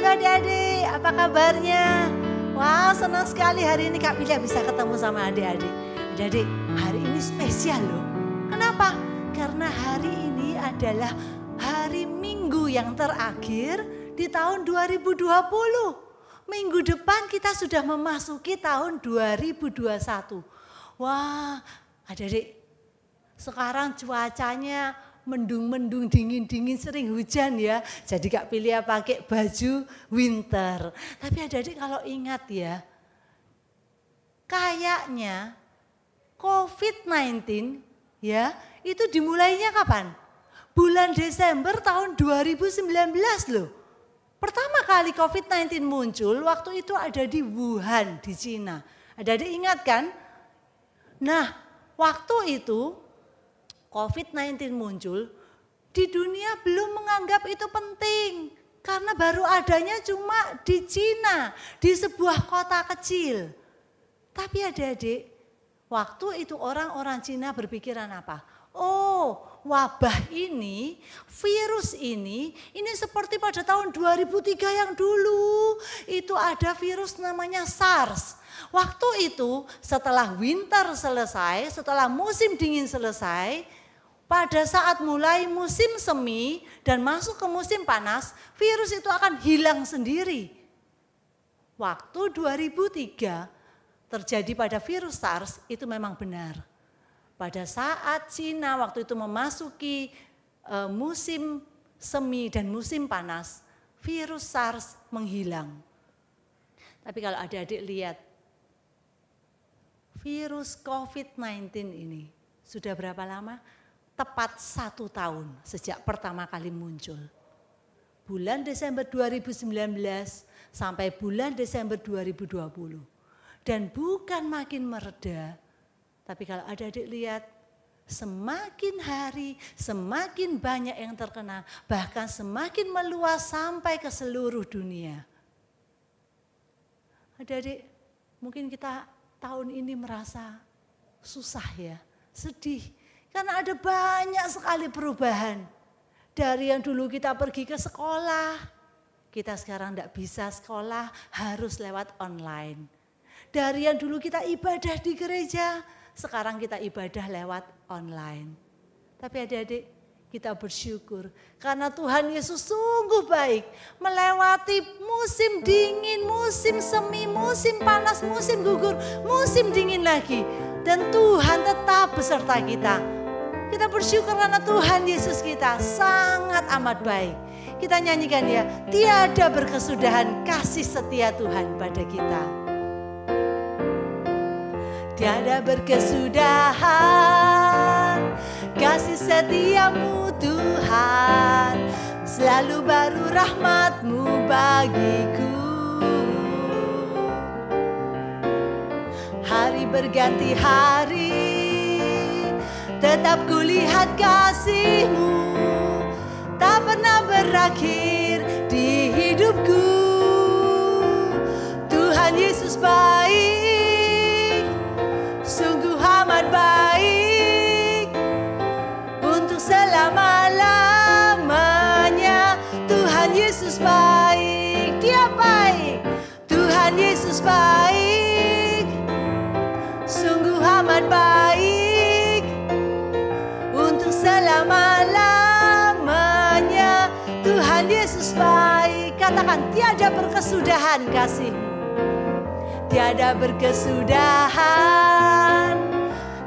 Halo adik-adik, apa kabarnya? Wah, senang sekali hari ini Kak Pilya bisa ketemu sama adik-adik. Adik-adik, hari ini spesial loh. Kenapa? Karena hari ini adalah hari Minggu yang terakhir di tahun 2020. Minggu depan kita sudah memasuki tahun 2021. Wah, adik-adik, sekarang cuacanya mendung-mendung, dingin-dingin, sering hujan ya. Jadi Kak Pilya pakai baju winter. Tapi adik-adik kalau ingat ya, kayaknya COVID-19 ya, itu dimulainya kapan? Bulan Desember tahun 2019 loh. Pertama kali COVID-19 muncul waktu itu ada di Wuhan di Cina. Adik-adik ingat kan? Nah, waktu itu COVID-19 muncul, di dunia belum menganggap itu penting. Karena baru adanya cuma di Cina, di sebuah kota kecil. Tapi adik-adik, waktu itu orang-orang Cina berpikiran apa? Oh, wabah ini, virus ini seperti pada tahun 2003 yang dulu. Itu ada virus namanya SARS. Waktu itu setelah winter selesai, setelah musim dingin selesai, pada saat mulai musim semi dan masuk ke musim panas, virus itu akan hilang sendiri. Waktu 2003 terjadi pada virus SARS itu memang benar. Pada saat Cina waktu itu memasuki musim semi dan musim panas, virus SARS menghilang. Tapi kalau adik-adik lihat, virus COVID-19 ini sudah berapa lama? Tepat 1 tahun sejak pertama kali muncul. Bulan Desember 2019 sampai bulan Desember 2020. Dan bukan makin mereda, tapi kalau adik-adik lihat, semakin hari semakin banyak yang terkena, bahkan semakin meluas sampai ke seluruh dunia. Adik-adik, mungkin kita tahun ini merasa susah ya, sedih. Karena ada banyak sekali perubahan. Dari yang dulu kita pergi ke sekolah, kita sekarang tidak bisa sekolah, harus lewat online. Dari yang dulu kita ibadah di gereja, sekarang kita ibadah lewat online. Tapi adik-adik, kita bersyukur karena Tuhan Yesus sungguh baik. Melewati musim dingin, musim semi, musim panas, musim gugur, musim dingin lagi. Dan Tuhan tetap beserta kita. Kita bersyukur karena Tuhan Yesus kita sangat amat baik. Kita nyanyikan ya, tiada berkesudahan kasih setia Tuhan pada kita. Tiada berkesudahan kasih setiamu Tuhan, selalu baru rahmat-Mu bagiku. Hari berganti hari, tetap kulihat kasih-Mu, tak pernah berakhir di hidupku. Tuhan Yesus baik, sungguh amat baik, untuk selama-lamanya. Tuhan Yesus baik, Dia baik. Tuhan Yesus baik, sungguh amat baik, selama-lamanya. Tuhan Yesus baik. Katakan, tiada berkesudahan kasih-Mu. Tiada berkesudahan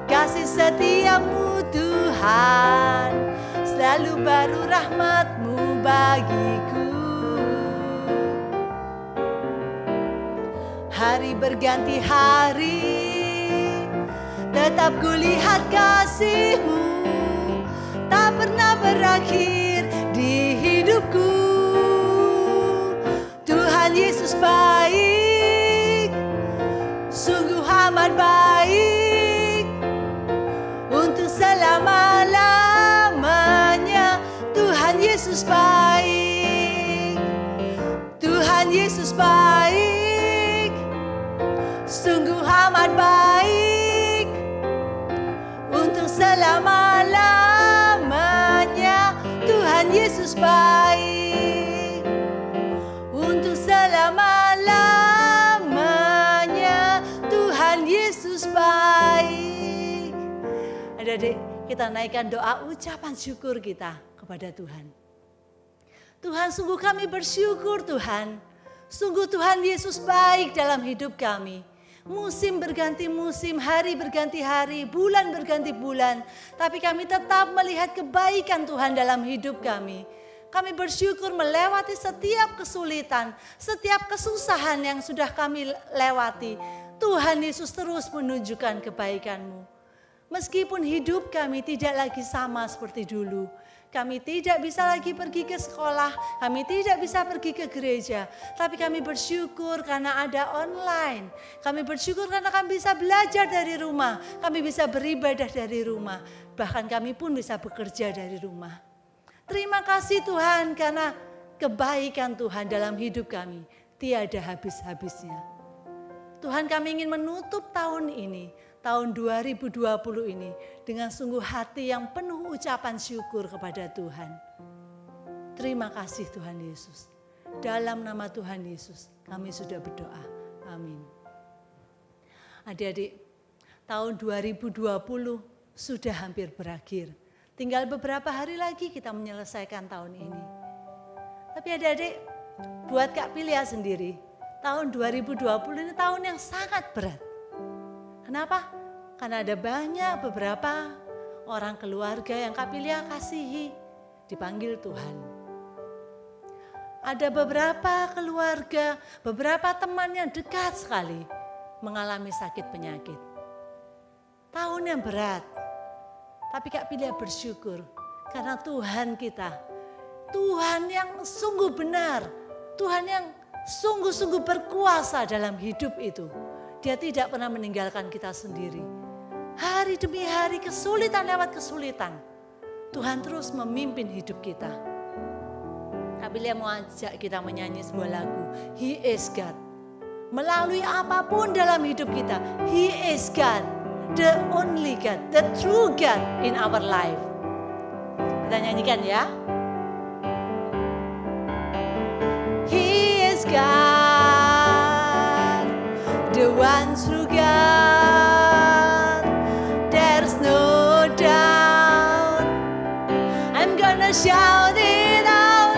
kasih setiamu Tuhan, selalu baru rahmat-Mu bagiku. Hari berganti hari, tetap kulihat kasih-Mu, tak pernah berakhir di hidupku. Tuhan Yesus baik, sungguh amat baik, untuk selama-lamanya. Tuhan Yesus baik, Tuhan Yesus baik, sungguh amat baik, untuk selama-lamanya. Tuhan Yesus baik, untuk Tuhan Yesus baik. Adik-adik, kita naikkan doa ucapan syukur kita kepada Tuhan. Tuhan, sungguh kami bersyukur Tuhan. Sungguh Tuhan Yesus baik dalam hidup kami. Musim berganti musim, hari berganti hari, bulan berganti bulan. Tapi kami tetap melihat kebaikan Tuhan dalam hidup kami. Kami bersyukur melewati setiap kesulitan, setiap kesusahan yang sudah kami lewati. Tuhan Yesus terus menunjukkan kebaikan-Mu. Meskipun hidup kami tidak lagi sama seperti dulu. Kami tidak bisa lagi pergi ke sekolah, kami tidak bisa pergi ke gereja. Tapi kami bersyukur karena ada online. Kami bersyukur karena kami bisa belajar dari rumah. Kami bisa beribadah dari rumah. Bahkan kami pun bisa bekerja dari rumah. Terima kasih Tuhan karena kebaikan Tuhan dalam hidup kami tiada habis-habisnya. Tuhan, kami ingin menutup tahun ini, tahun 2020 ini dengan sungguh hati yang penuh ucapan syukur kepada Tuhan. Terima kasih Tuhan Yesus. Dalam nama Tuhan Yesus kami sudah berdoa. Amin. Adik-adik, tahun 2020 sudah hampir berakhir. Tinggal beberapa hari lagi kita menyelesaikan tahun ini. Tapi adik-adik, buat Kak Pilia sendiri, tahun 2020 ini tahun yang sangat berat. Kenapa? Karena ada banyak beberapa orang keluarga yang Kak Pilia kasihi, dipanggil Tuhan. Ada beberapa keluarga, beberapa teman yang dekat sekali mengalami sakit penyakit. Tahun yang berat, tapi Kak Pilia bersyukur karena Tuhan kita, Tuhan yang sungguh benar, Tuhan yang sungguh-sungguh berkuasa dalam hidup itu. Dia tidak pernah meninggalkan kita sendiri. Hari demi hari, kesulitan lewat kesulitan, Tuhan terus memimpin hidup kita. Kak Pilia mau ajak kita menyanyi sebuah lagu, He is God. Melalui apapun dalam hidup kita, He is God, the only God, the true God in our life. Kita nyanyikan ya. He is God, the one true God. There's no doubt. I'm gonna shout it out.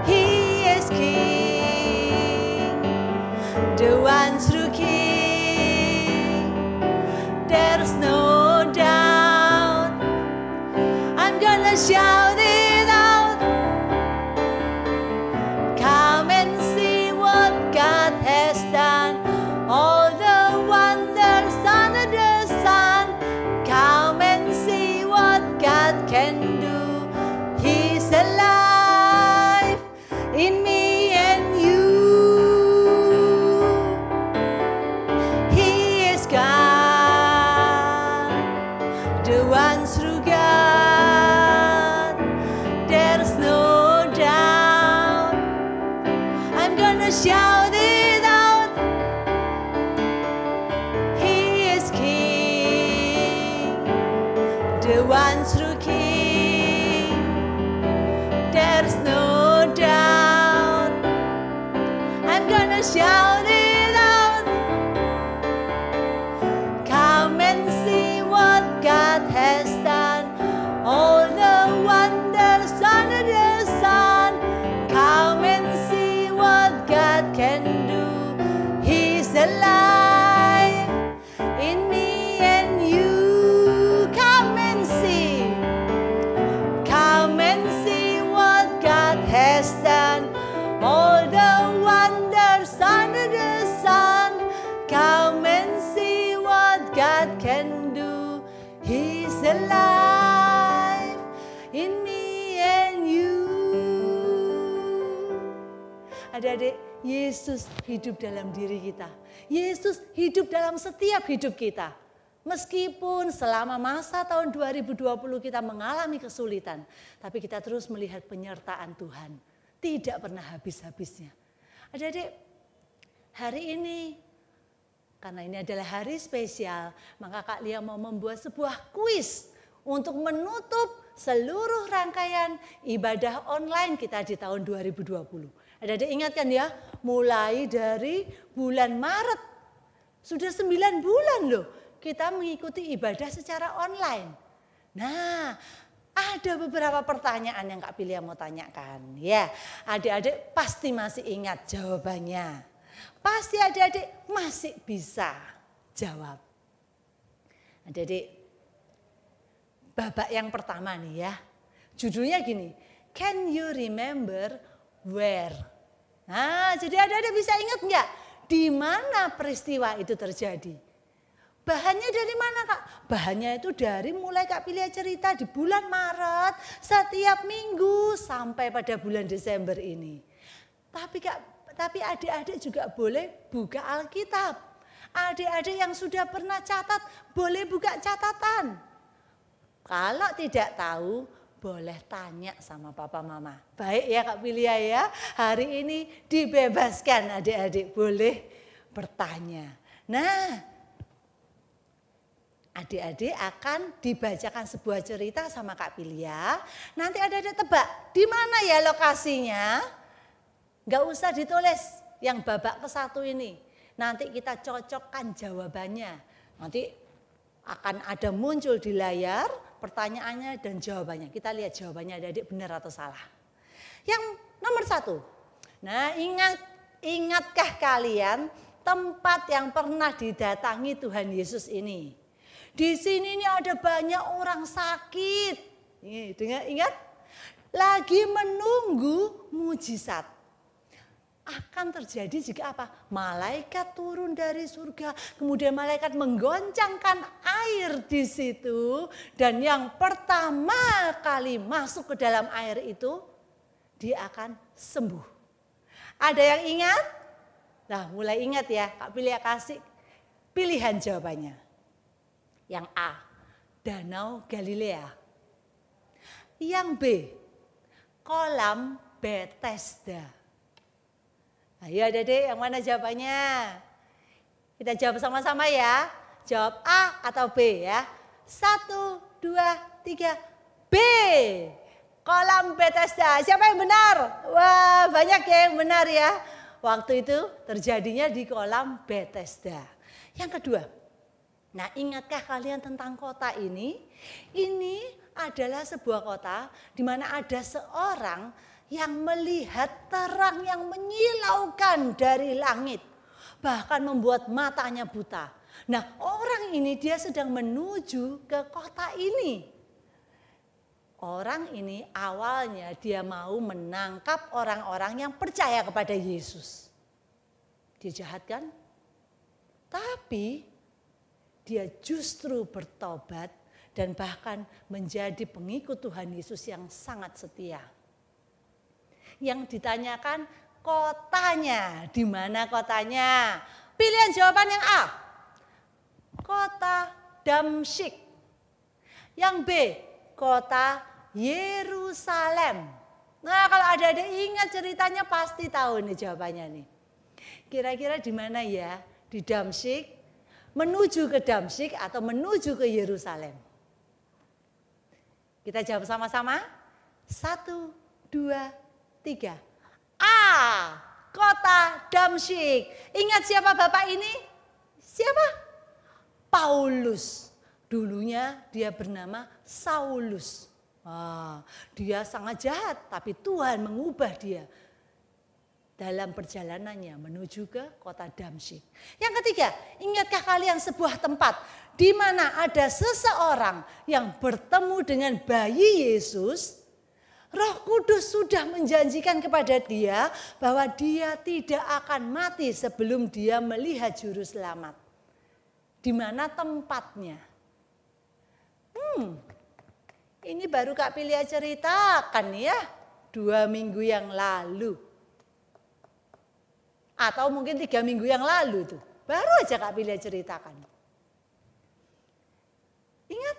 He is King, the one true King. There's no doubt. I'm gonna shout it out. Come and see what God has done. All the wonders under the sun. Come and see what God can do. He's alive in me and you. He is God, the one true God. There's no doubt. I'm gonna shout it out. He is King, the one true King. There's no doubt. I'm gonna shout it out. Come and see what God has done. All the wonders under the sun. Come and see what God can do. He's alive in me and you. Come and see. Come and see what God has done. All the wonders under the sun. Come and see what God can do. He's alive in me and you. Adik-adik, Yesus hidup dalam diri kita. Yesus hidup dalam setiap hidup kita. Meskipun selama masa tahun 2020 kita mengalami kesulitan, tapi kita terus melihat penyertaan Tuhan. Tidak pernah habis-habisnya. Adik-adik, hari ini, karena ini adalah hari spesial, maka Kak Lia mau membuat sebuah kuis untuk menutup seluruh rangkaian ibadah online kita di tahun 2020. Adik-adik ingatkan ya, mulai dari bulan Maret Sudah 9 bulan loh kita mengikuti ibadah secara online. Nah, ada beberapa pertanyaan yang Kak Pilia mau tanyakan. Ya, adik-adik pasti masih ingat jawabannya. Pasti adik-adik masih bisa jawab. Adik-adik, babak yang pertama nih ya. Judulnya gini, can you remember where? Nah, jadi adik-adik bisa ingat nggak di mana peristiwa itu terjadi? Bahannya dari mana Kak? Bahannya itu dari mulai Kak Pilia cerita di bulan Maret setiap minggu sampai pada bulan Desember ini. Tapi adik-adik juga boleh buka Alkitab. Adik-adik yang sudah pernah catat boleh buka catatan. Kalau tidak tahu boleh tanya sama papa mama. Baik ya Kak Pilia ya. Hari ini dibebaskan adik-adik boleh bertanya. Nah, adik-adik akan dibacakan sebuah cerita sama Kak Pilia. Nanti adik-adik tebak di mana ya lokasinya. Gak usah ditulis yang babak ke-1 ini. Nanti kita cocokkan jawabannya. Nanti akan ada muncul di layar pertanyaannya dan jawabannya. Kita lihat jawabannya adik-adik benar atau salah. Yang nomor 1. Nah, ingatkah kalian tempat yang pernah didatangi Tuhan Yesus ini? Di sini nih ada banyak orang sakit. Ingat? Lagi menunggu mujizat. Akan terjadi jika apa? Malaikat turun dari surga. Kemudian malaikat menggoncangkan air di situ. Dan yang pertama kali masuk ke dalam air itu, dia akan sembuh. Ada yang ingat? Nah, mulai ingat ya. Kak Pilia kasih pilihan jawabannya. Yang A, Danau Galilea. Yang B, Kolam Bethesda. Ayo adik-adik, yang mana jawabannya? Kita jawab sama-sama ya. Jawab A atau B ya. 1, 2, 3, B. Kolam Bethesda. Siapa yang benar? Wah, banyak ya yang benar ya. Waktu itu terjadinya di kolam Bethesda. Yang kedua. Nah, ingatkah kalian tentang kota ini? Ini adalah sebuah kota di mana ada seorang yang melihat terang yang menyilaukan dari langit. Bahkan membuat matanya buta. Nah, orang ini dia sedang menuju ke kota ini. Orang ini awalnya dia mau menangkap orang-orang yang percaya kepada Yesus. Dia jahat kan? Tapi dia justru bertobat dan bahkan menjadi pengikut Tuhan Yesus yang sangat setia. Yang ditanyakan kotanya, di mana kotanya? Pilihan jawaban yang A, kota Damsyik. Yang B, kota Yerusalem. Nah, kalau adik-adik ingat ceritanya pasti tahu nih jawabannya nih. Kira-kira di mana ya? Di Damsyik, menuju ke Damsyik atau menuju ke Yerusalem? Kita jawab sama-sama. 1, 2, 3. A, kota Damsyik. Ingat siapa bapak ini? Siapa? Paulus. Dulunya dia bernama Saulus. Dia sangat jahat, tapi Tuhan mengubah dia dalam perjalanannya menuju ke kota Damsyik. Yang ketiga, ingatkah kalian sebuah tempat di mana ada seseorang yang bertemu dengan bayi Yesus? Roh Kudus sudah menjanjikan kepada dia bahwa dia tidak akan mati sebelum dia melihat juru selamat. Di mana tempatnya? Ini baru Kak Pilia ceritakan ya 2 minggu yang lalu. Atau mungkin 3 minggu yang lalu tuh. Baru aja Kak Pilia ceritakan. Ingat?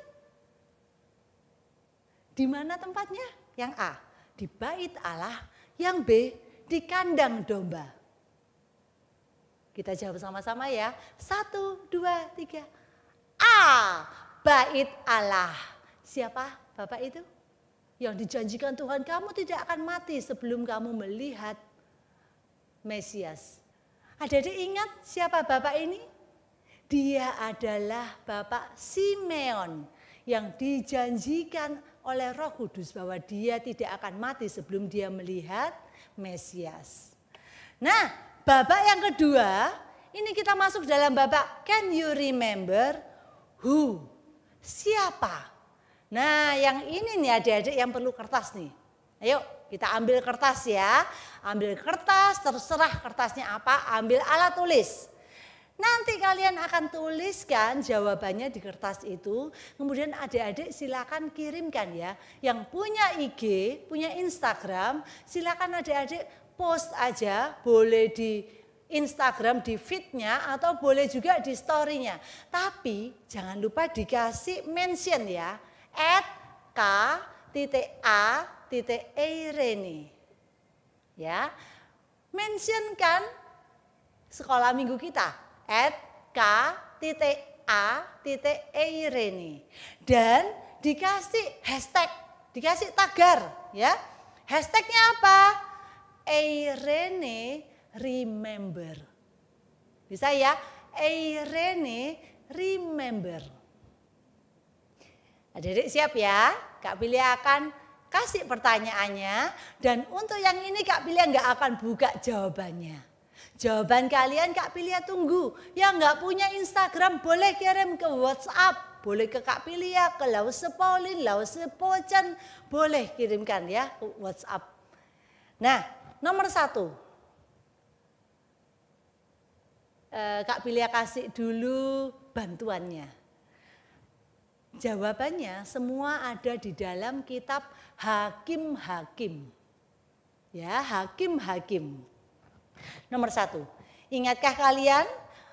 Di mana tempatnya? Yang A, di bait Allah. Yang B, di kandang domba. Kita jawab sama-sama ya. 1, 2, 3. A, bait Allah. Siapa Bapak itu? Yang dijanjikan Tuhan, kamu tidak akan mati sebelum kamu melihat Mesias. Adik-adik ingat siapa Bapak ini? Dia adalah Bapak Simeon yang dijanjikan oleh Roh Kudus bahwa dia tidak akan mati sebelum dia melihat Mesias. Nah, babak yang kedua, ini kita masuk dalam babak can you remember who? Siapa? Nah, yang ini nih adik-adik yang perlu kertas nih. Ayo kita ambil kertas ya. Ambil kertas, terserah kertasnya apa, ambil alat tulis. Nanti kalian akan tuliskan jawabannya di kertas itu. Kemudian adik-adik silakan kirimkan ya. Yang punya IG, punya Instagram, silakan adik-adik post aja. Boleh di Instagram di feed-nya atau boleh juga di story-nya. Tapi jangan lupa dikasih mention ya. @k.a.eirene. Ya. Mentionkan sekolah minggu kita. @k.a.eirene dan dikasih hashtag, dikasih tagar ya. Hashtagnya apa? Eirene remember. Bisa ya? Eirene remember. Adik-adik siap ya? Kak Pilia akan kasih pertanyaannya dan untuk yang ini Kak Pilia nggak akan buka jawabannya. Jawaban kalian Kak Pilia tunggu. Yang nggak punya Instagram boleh kirim ke WhatsApp. Boleh ke Kak Pilia, ke Lause Pauline, Lause Pocan. Boleh kirimkan ya ke WhatsApp. Nah nomor 1. Kak Pilia kasih dulu bantuannya. Jawabannya semua ada di dalam kitab Hakim-Hakim. Ya, Hakim-Hakim. Nomor 1, ingatkah kalian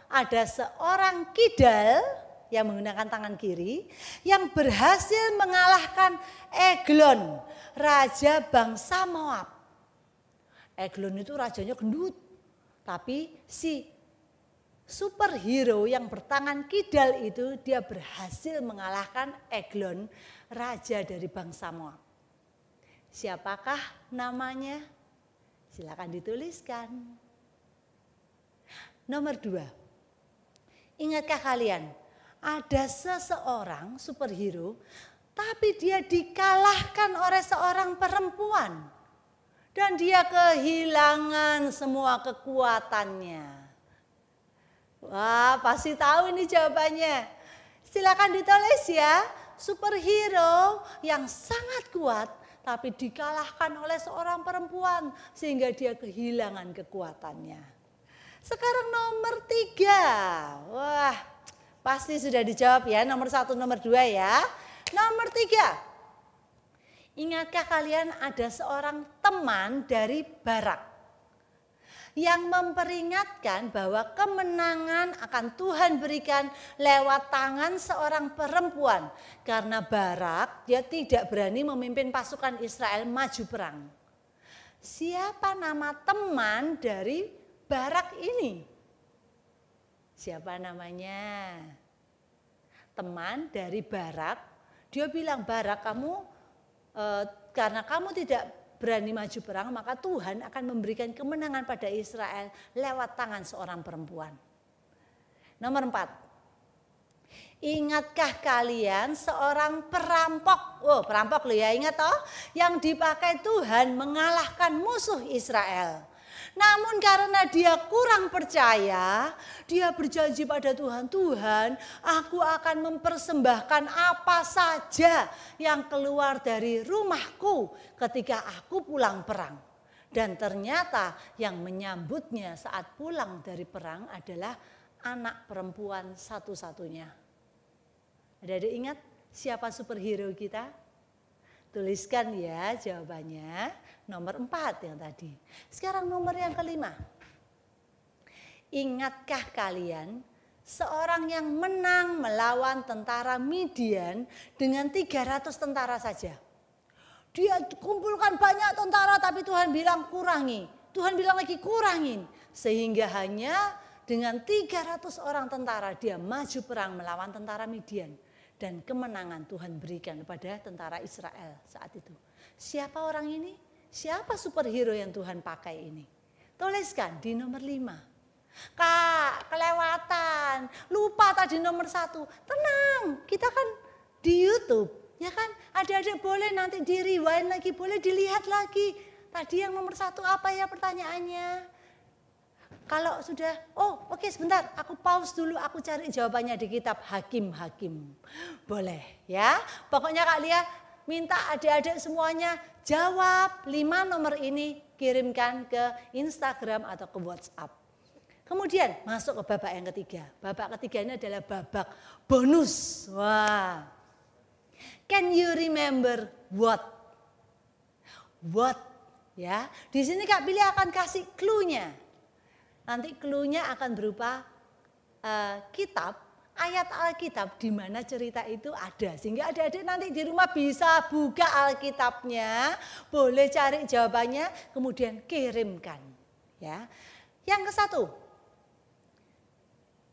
ada seorang kidal yang menggunakan tangan kiri yang berhasil mengalahkan Eglon, raja bangsa Moab. Eglon itu rajanya gendut, tapi si superhero yang bertangan kidal itu dia berhasil mengalahkan Eglon, raja dari bangsa Moab. Siapakah namanya? Silakan dituliskan. Nomor 2. Ingatkah kalian ada seseorang superhero tapi dia dikalahkan oleh seorang perempuan dan dia kehilangan semua kekuatannya. Wah, pasti tahu ini jawabannya. Silakan ditulis ya. Superhero yang sangat kuat tapi dikalahkan oleh seorang perempuan sehingga dia kehilangan kekuatannya. Sekarang nomor 3. Wah, pasti sudah dijawab ya. Nomor 1, nomor 2 ya. Nomor 3. Ingatkah kalian ada seorang teman dari Barak yang memperingatkan bahwa kemenangan akan Tuhan berikan lewat tangan seorang perempuan. Karena Barak dia tidak berani memimpin pasukan Israel maju perang. Siapa nama teman dari Barak ini? Siapa namanya? Teman dari Barak. Dia bilang, Barak kamu karena kamu tidak berani maju perang, maka Tuhan akan memberikan kemenangan pada Israel lewat tangan seorang perempuan. Nomor 4. Ingatkah kalian seorang perampok? Oh, perampok loh ya, ingat toh? Yang dipakai Tuhan mengalahkan musuh Israel. Namun karena dia kurang percaya, dia berjanji pada Tuhan, Tuhan, aku akan mempersembahkan apa saja yang keluar dari rumahku ketika aku pulang perang. Dan ternyata yang menyambutnya saat pulang dari perang adalah anak perempuan satu-satunya. Ada ingat siapa superhero kita? Tuliskan ya jawabannya. Nomor 4 yang tadi. Sekarang nomor yang kelima. Ingatkah kalian seorang yang menang melawan tentara Midian dengan 300 tentara saja. Dia kumpulkan banyak tentara tapi Tuhan bilang kurangi. Tuhan bilang lagi kurangin. Sehingga hanya dengan 300 orang tentara dia maju perang melawan tentara Midian. Dan kemenangan Tuhan berikan kepada tentara Israel saat itu. Siapa orang ini? Siapa superhero yang Tuhan pakai ini? Tuliskan di nomor 5. Kak, kelewatan. lupa tadi nomor 1. Tenang, kita kan di YouTube, ya kan? Adik-adik boleh nanti di rewind lagi, boleh dilihat lagi. Tadi yang nomor 1 apa ya pertanyaannya? Kalau sudah, oke sebentar, aku pause dulu, aku cari jawabannya di kitab Hakim-Hakim. Boleh ya, pokoknya Kak Lia minta adik-adik semuanya jawab 5 nomor ini, kirimkan ke Instagram atau ke WhatsApp. Kemudian masuk ke babak yang ketiga. Babak ketiga ini adalah babak bonus. Wah, can you remember what? What? Ya, di sini Kak Billy akan kasih clue-nya. Nanti clue-nya akan berupa kitab, ayat Alkitab di mana cerita itu ada. Sehingga adik-adik nanti di rumah bisa buka Alkitabnya, boleh cari jawabannya, kemudian kirimkan. Ya. Yang ke-1,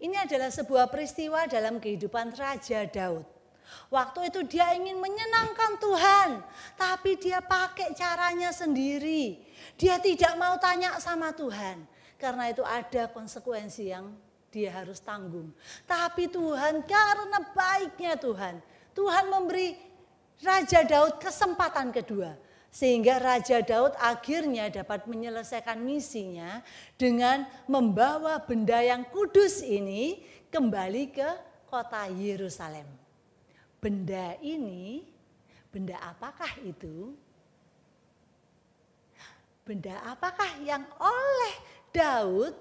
ini adalah sebuah peristiwa dalam kehidupan Raja Daud. Waktu itu dia ingin menyenangkan Tuhan, tapi dia pakai caranya sendiri. Dia tidak mau tanya sama Tuhan. Karena itu ada konsekuensi yang dia harus tanggung. Tapi Tuhan, karena baiknya Tuhan memberi Raja Daud kesempatan kedua. Sehingga Raja Daud akhirnya dapat menyelesaikan misinya dengan membawa benda yang kudus ini kembali ke kota Yerusalem. Benda ini, benda apakah itu? Benda apakah yang oleh Daud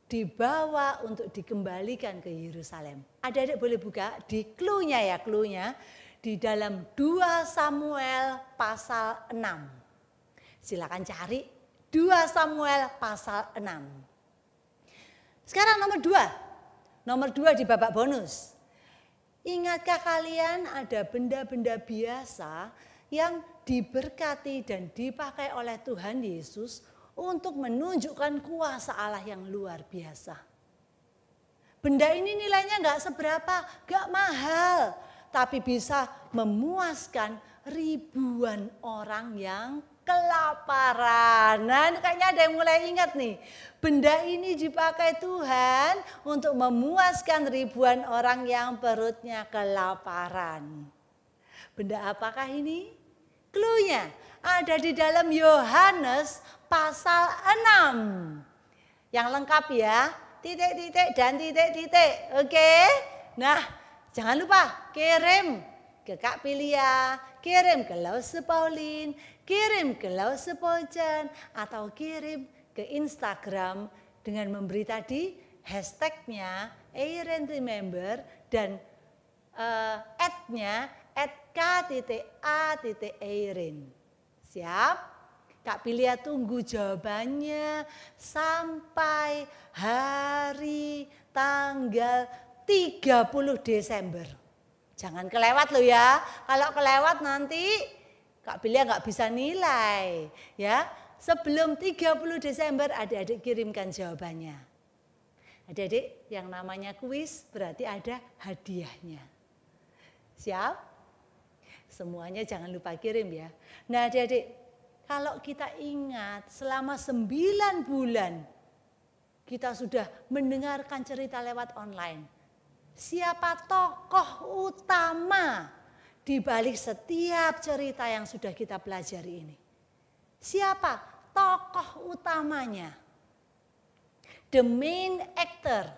dibawa untuk dikembalikan ke Yerusalem? Adik-adik boleh buka di clue-nya ya, clue-nya di dalam 2 Samuel pasal 6. Silakan cari 2 Samuel pasal 6. Sekarang nomor 2. Nomor 2 di babak bonus. Ingatkah kalian ada benda-benda biasa yang diberkati dan dipakai oleh Tuhan Yesus untuk menunjukkan kuasa Allah yang luar biasa. Benda ini nilainya gak seberapa, gak mahal. Tapi bisa memuaskan ribuan orang yang kelaparan. Nah, kayaknya ada yang mulai ingat nih. Benda ini dipakai Tuhan untuk memuaskan ribuan orang yang perutnya kelaparan. Benda apakah ini? Clue-nya ada di dalam Yohanes pasal 6. Yang lengkap ya, titik-titik dan titik-titik. Oke? Nah, jangan lupa kirim ke Kak Pilia, kirim ke Lause Pauline, kirim ke Lause Pojan, atau kirim ke Instagram dengan memberi tadi hashtagnya #remember dan @nya @k.a.eirin. Siap? Kak Pilia tunggu jawabannya sampai hari tanggal 30 Desember. Jangan kelewat loh ya. Kalau kelewat nanti Kak Pilia nggak bisa nilai. Ya, sebelum 30 Desember adik-adik kirimkan jawabannya. Adik-adik yang namanya kuis berarti ada hadiahnya. Siap? Semuanya jangan lupa kirim ya. Nah adik-adik, kalau kita ingat selama 9 bulan kita sudah mendengarkan cerita lewat online. Siapa tokoh utama di balik setiap cerita yang sudah kita pelajari ini? Siapa tokoh utamanya? The main actor,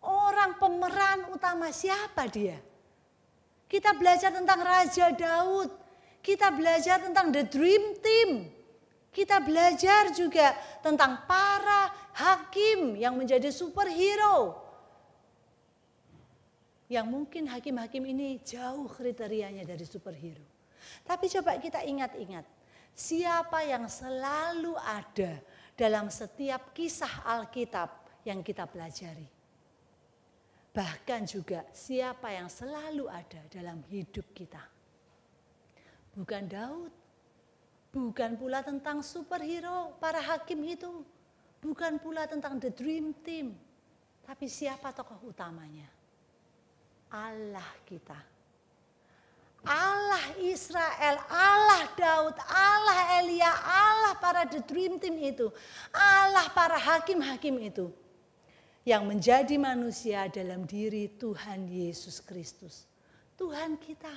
orang pemeran utama, siapa dia? Kita belajar tentang Raja Daud, kita belajar tentang The Dream Team, kita belajar juga tentang para hakim yang menjadi superhero. Yang mungkin hakim-hakim ini jauh kriterianya dari superhero. Tapi coba kita ingat-ingat, siapa yang selalu ada dalam setiap kisah Alkitab yang kita pelajari. Bahkan juga siapa yang selalu ada dalam hidup kita. Bukan Daud, bukan pula tentang superhero para hakim itu, bukan pula tentang The Dream Team. Tapi siapa tokoh utamanya? Allah kita. Allah Israel, Allah Daud, Allah Elia, Allah para The Dream Team itu. Allah para hakim-hakim itu. yang menjadi manusia dalam diri Tuhan Yesus Kristus. Tuhan kita,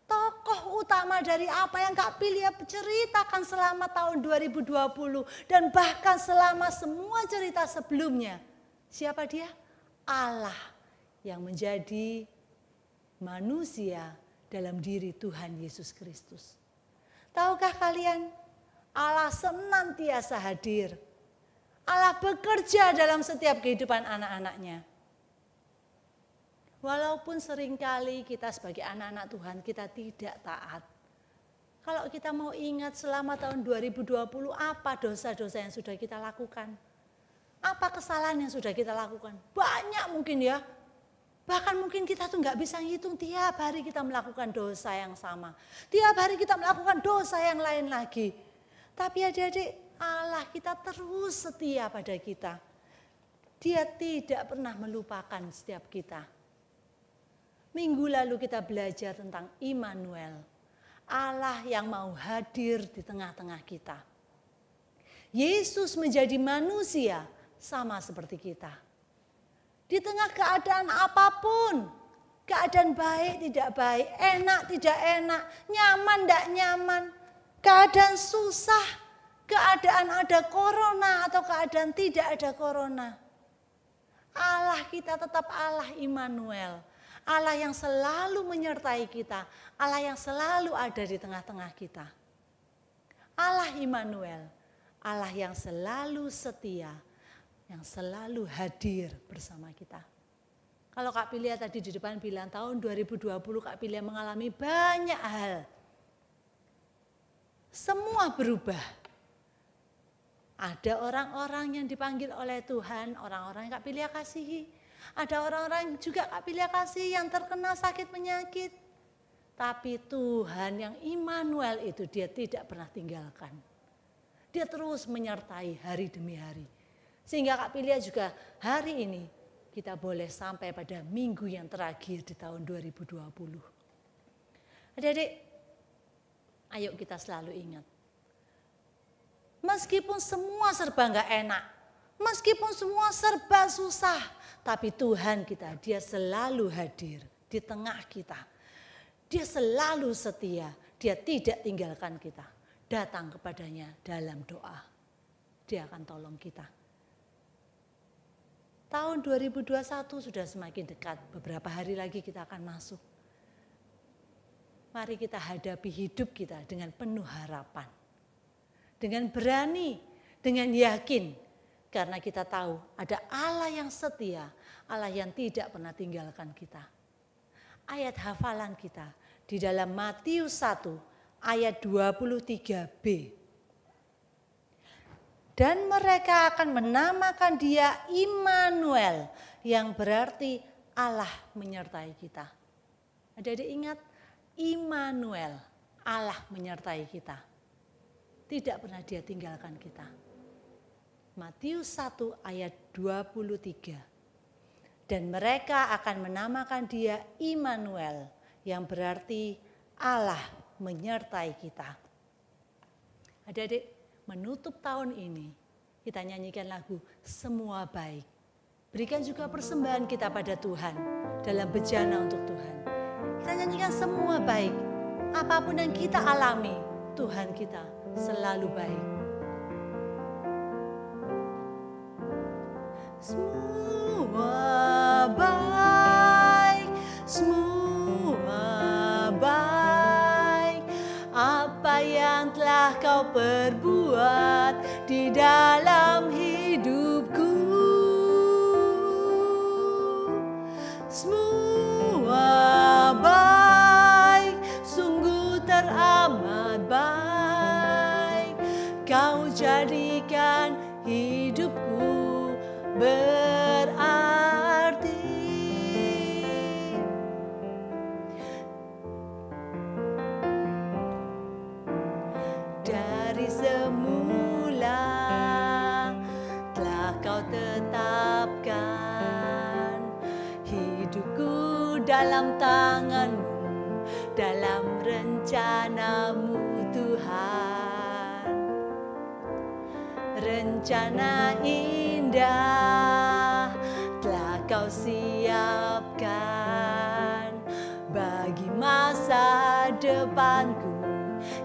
tokoh utama dari apa yang Kak Pilia ceritakan selama tahun 2020 dan bahkan selama semua cerita sebelumnya. Siapa dia? Allah yang menjadi manusia dalam diri Tuhan Yesus Kristus. Tahukah kalian, Allah senantiasa hadir. Allah bekerja dalam setiap kehidupan anak-anaknya. Walaupun seringkali kita sebagai anak-anak Tuhan kita tidak taat. Kalau kita mau ingat selama tahun 2020 apa dosa-dosa yang sudah kita lakukan? Apa kesalahan yang sudah kita lakukan? Banyak mungkin ya. Bahkan mungkin kita tuh nggak bisa ngitung, tiap hari kita melakukan dosa yang sama. Tiap hari kita melakukan dosa yang lain lagi. Tapi adik-adik, Allah kita terus setia pada kita. Dia tidak pernah melupakan setiap kita. Minggu lalu kita belajar tentang Immanuel. Allah yang mau hadir di tengah-tengah kita. Yesus menjadi manusia sama seperti kita. Di tengah keadaan apapun, keadaan baik tidak baik, enak tidak enak, nyaman tidak nyaman, keadaan susah, keadaan ada corona atau keadaan tidak ada corona. Allah kita tetap Allah Immanuel, Allah yang selalu menyertai kita, Allah yang selalu ada di tengah-tengah kita. Allah Immanuel, Allah yang selalu setia, yang selalu hadir bersama kita. Kalau Kak Pilia tadi di depan bilang tahun 2020 Kak Pilia mengalami banyak hal. Semua berubah. Ada orang-orang yang dipanggil oleh Tuhan, orang-orang yang Kak Pilia kasihi. Ada orang-orang juga Kak Pilia kasihi yang terkena sakit penyakit. Tapi Tuhan yang Immanuel itu dia tidak pernah tinggalkan. Dia terus menyertai hari demi hari. Sehingga Kak Pilia juga hari ini kita boleh sampai pada minggu yang terakhir di tahun 2020. Adik-adik, ayo kita selalu ingat. Meskipun semua serba enggak enak, meskipun semua serba susah, tapi Tuhan kita, dia selalu hadir di tengah kita. Dia selalu setia, dia tidak tinggalkan kita. Datang kepadanya dalam doa. Dia akan tolong kita. Tahun 2021 sudah semakin dekat, beberapa hari lagi kita akan masuk. Mari kita hadapi hidup kita dengan penuh harapan. Dengan berani, dengan yakin. Karena kita tahu ada Allah yang setia, Allah yang tidak pernah tinggalkan kita. Ayat hafalan kita di dalam Matius 1 ayat 23b. Dan mereka akan menamakan dia Immanuel, yang berarti Allah menyertai kita. Adik-adik ingat, Immanuel, Allah menyertai kita. Tidak pernah dia tinggalkan kita. Matius 1 ayat 23. Dan mereka akan menamakan dia Immanuel, yang berarti Allah menyertai kita. Adik-adik, menutup tahun ini, kita nyanyikan lagu Semua Baik. Berikan juga persembahan kita pada Tuhan dalam bejana untuk Tuhan. Kita nyanyikan semua baik. Apapun yang kita alami, Tuhan kita selalu baik. Semua baik, semua baik. Apa yang telah kau perbuat di dalam hidupku, semua baik, sungguh teramat baik. Kau jadikan hidupku berarti. Dari semula telah kau tetapkan hidupku dalam tangan-Mu, dalam rencana-Mu Tuhan. Rencana indah siapkan bagi masa depanku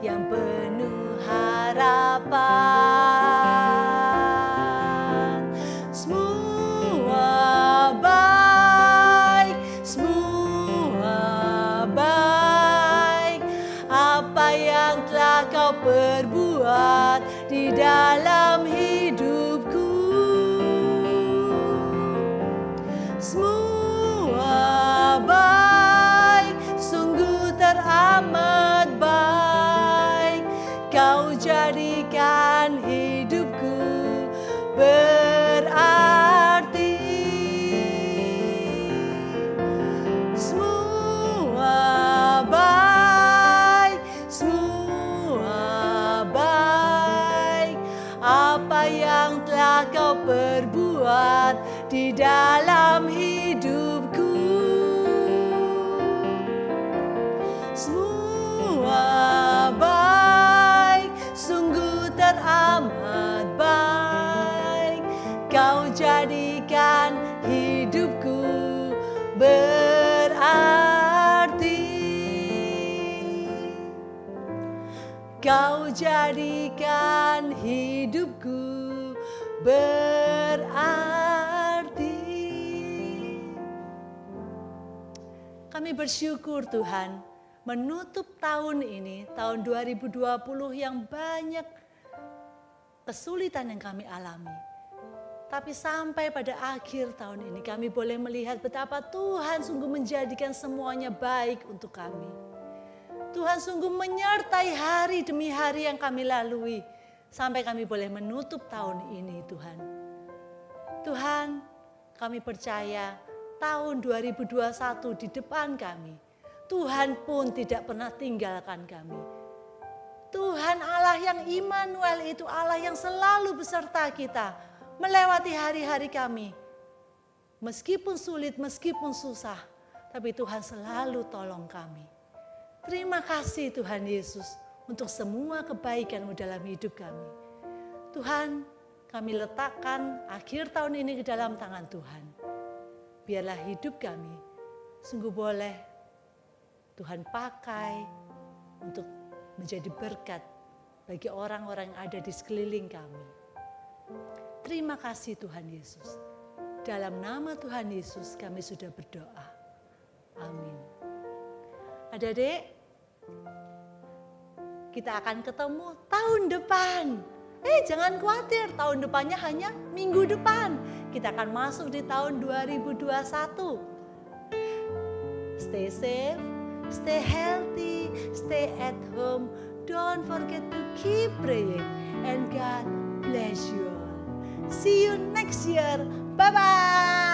yang penuh harapan. Semua baik, apa yang telah kau perbuat di dalam hidupku. Semua baik, sungguh teramat baik. Kau jadikan hidupku berarti. Semua baik, apa yang telah kau perbuat di dalam hidupku. Semua baik, sungguh teramat baik. Kau jadikan hidupku berarti. Kau jadikan hidupku berarti. Kami bersyukur Tuhan, menutup tahun ini, tahun 2020 yang banyak kesulitan yang kami alami. Tapi sampai pada akhir tahun ini kami boleh melihat betapa Tuhan sungguh menjadikan semuanya baik untuk kami. Tuhan sungguh menyertai hari demi hari yang kami lalui. Sampai kami boleh menutup tahun ini Tuhan. Tuhan, kami percaya tahun 2021 di depan kami. Tuhan pun tidak pernah tinggalkan kami. Tuhan Allah yang Immanuel itu Allah yang selalu beserta kita. Melewati hari-hari kami. Meskipun sulit, meskipun susah. Tapi Tuhan selalu tolong kami. Terima kasih Tuhan Yesus untuk semua kebaikan-Mu dalam hidup kami. Tuhan, kami letakkan akhir tahun ini ke dalam tangan Tuhan. Biarlah hidup kami sungguh boleh Tuhan pakai untuk menjadi berkat bagi orang-orang yang ada di sekeliling kami. Terima kasih Tuhan Yesus. Dalam nama Tuhan Yesus kami sudah berdoa. Amin. Adik-adik, kita akan ketemu tahun depan. Jangan khawatir, tahun depannya hanya minggu depan. Kita akan masuk di tahun 2021. Stay safe, stay healthy, stay at home. Don't forget to keep praying. And God bless you all. See you next year. Bye-bye.